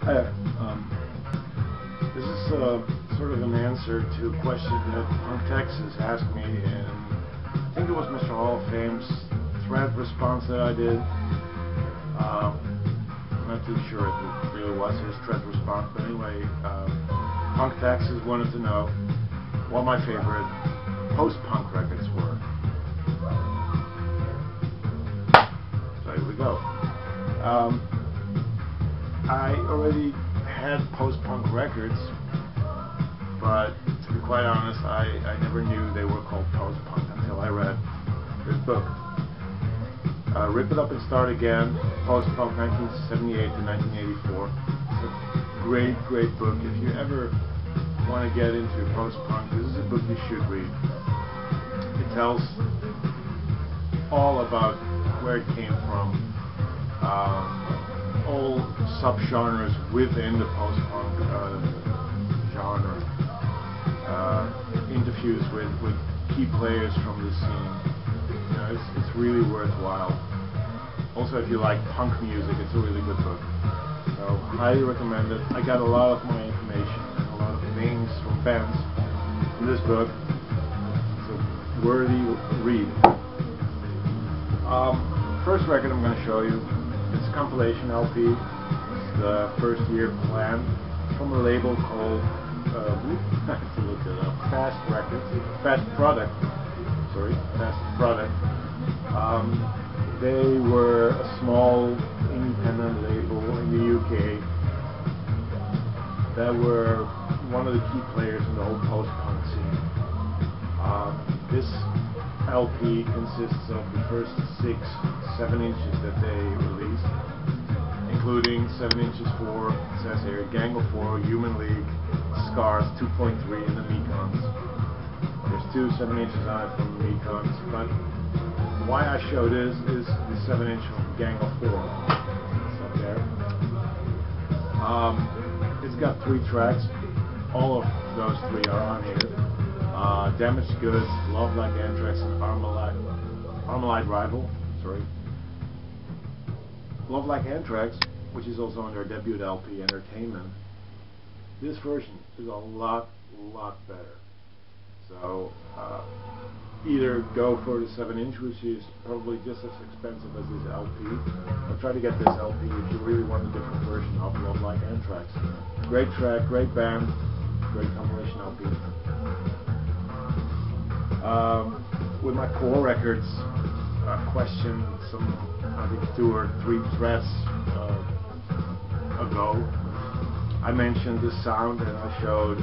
Hi, this is sort of an answer to a question that Punktexas asked me, and I think it was Mr. Hall of Fame's thread response that I did. I'm not too sure if it really was his thread response, but anyway, Punktexas wanted to know what my favorite post-punk records were. So here we go. I already had post-punk records, but to be quite honest, I never knew they were called post-punk until I read this book. Rip It Up and Start Again, Post-Punk 1978 to 1984. It's a great, great book. If you ever want to get into post-punk, this is a book you should read. It tells all about where it came from, all subgenres within the post-punk genre, interviews with key players from the scene. You know, it's really worthwhile. Also, if you like punk music, it's a really good book. So, highly recommend it. I got a lot of my information and a lot of names from bands in this book. It's a worthy read. First record I'm going to show you, it's a compilation LP. It's the first year plan from a label called I have to look it up. Fast Product. They were a small independent label in the UK that were one of the key players in the whole post-punk scene. This LP consists of the first 6-7 inches that they released, including 7 inches for, it says here, Gang of Four, Human League, Scars 2.3, and the Mekons. There's 2 7 inches on it from the Mekons, but why I show this is the 7 inch from Gang of Four. It's up there. It's got 3 tracks. All of those 3 are on here. Damaged Goods, Love Like Anthrax, and Armalite Rival. Sorry. Love Like Anthrax, which is also on their debut LP, Entertainment. This version is a lot better. So either go for the 7 inch, which is probably just as expensive as this LP, or try to get this LP if you really want a different version of Love Like Anthrax. Great track, great band, great compilation LP. With my core records, question I think 2 or 3 threads ago, I mentioned the sound and I showed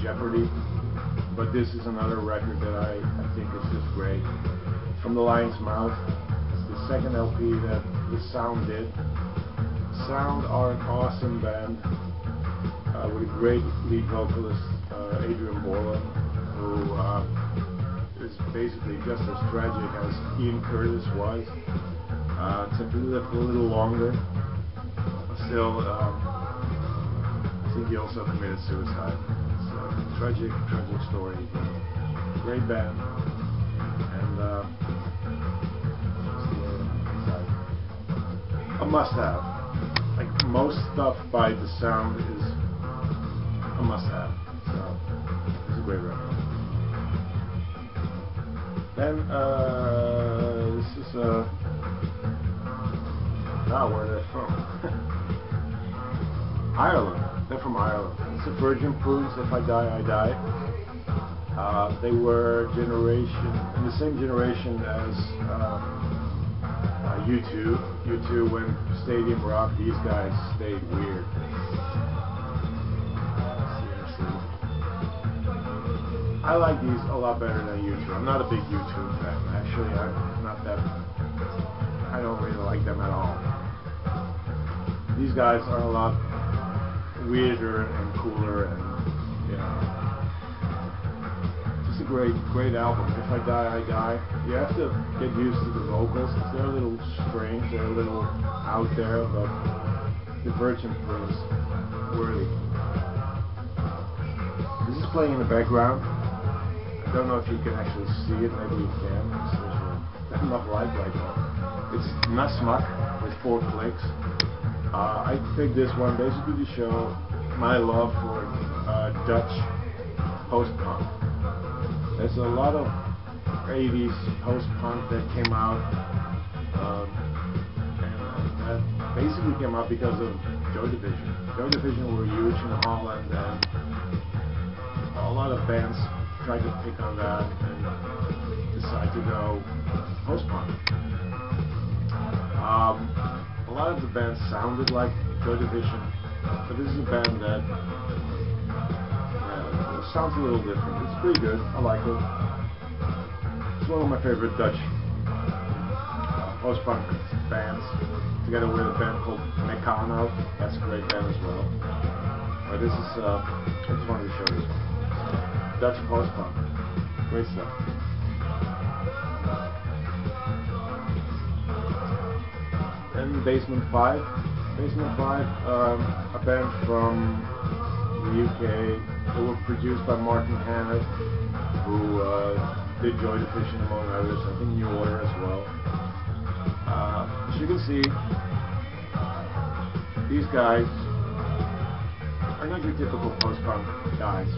Jeopardy, but this is another record that I think is just great. From the Lion's Mouth, it's the second LP that the Sound did. Sound are an awesome band with a great lead vocalist, Adrian Borland, who is basically just as tragic as Ian Curtis was. Except he lived a little longer. Still, I think he also committed suicide. It's a tragic story. Great band, and a must-have. Like most stuff by the Sound is a must-have. So it's a great record. Then this is now where they're from. Ireland. They're from Ireland. It's the Virgin Prunes, If I Die, I Die. They were in the same generation as U2. U2, when Stadium Rock, these guys stayed weird. Seriously. I like these a lot better than U2. I'm not a big U2 fan. Actually, I'm not that. I don't really like them at all. These guys are a lot weirder and cooler, and you know, just a great album. If I Die, I Die. You have to get used to the vocals because they're a little strange, they're a little out there, but the Virgin Prunes, worthy. This is playing in the background. I don't know if you can actually see it. Maybe you can. There's not light right now. It's Nasmak with 4 clicks. I picked this one basically to show my love for Dutch post-punk. There's a lot of 80s post-punk that came out, and that basically came out because of Joy Division. Joy Division were huge in Holland, and a lot of bands tried to pick on that and decide to go post-punk. A lot of the bands sounded like Joy Division, but this is a band that sounds a little different. It's pretty good. I like it. It's one of my favorite Dutch post-punk bands, together with a band called Meccano. That's a great band as well. But this is, I just wanted to show this one. Dutch post-punk. Great stuff. And Basement 5. Basement 5, a band from the UK. They were produced by Martin Hannett, who did Joy Division among others, I think New Order as well. As you can see, these guys are not your typical post-punk guys.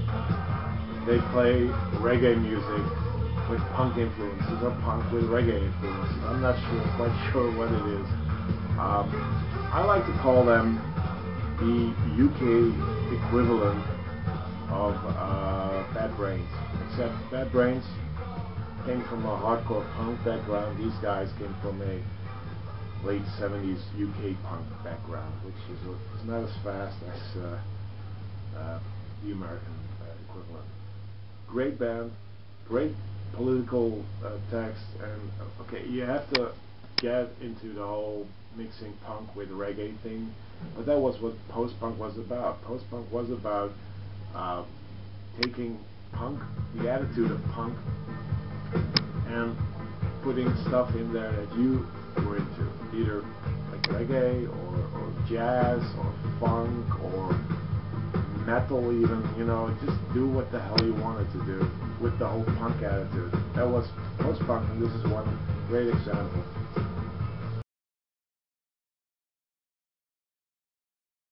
They play reggae music with punk influences, or punk with reggae influences. I'm not quite sure what it is. I like to call them the UK equivalent of Bad Brains, except Bad Brains came from a hardcore punk background. These guys came from a late 70s UK punk background, which is not as fast as the American equivalent. Great band, great political text, and okay, you have to get into the whole mixing punk with reggae thing, but that was what post-punk was about. Post-punk was about taking punk, the attitude of punk, and putting stuff in there that you were into, either like reggae or jazz or funk or metal even, you know, just do what the hell you wanted to do with the whole punk attitude. That was post-punk, and this is one great example.